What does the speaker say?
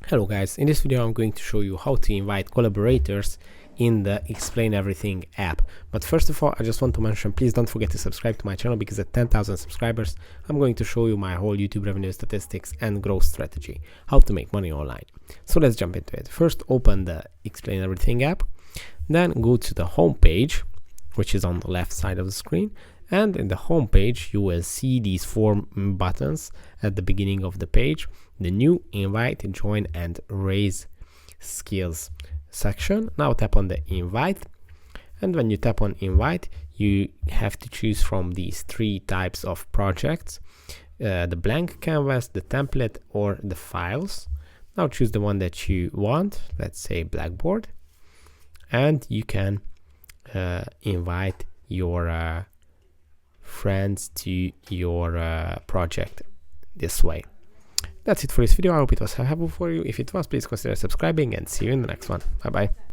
Hello guys, in this video I'm going to show you how to invite collaborators in the Explain Everything app. But first of all, I just want to mention, please don't forget to subscribe to my channel, because at 10,000 subscribers I'm going to show you my whole YouTube revenue statistics and growth strategy, how to make money online. So let's jump into it. First, open the Explain Everything app, then go to the home page, which is on the left side of the screen. And in the home page, you will see these four buttons at the beginning of the page: the new, invite, join, and raise skills section. Now tap on the invite. And when you tap on invite, you have to choose from these three types of projects: the blank canvas, the template, or the files. Now choose the one that you want, let's say Blackboard, and you can invite your friends to your project this way. That's it for this video. I hope it was helpful for you. If it was, please consider subscribing, and see you in the next one. Bye bye.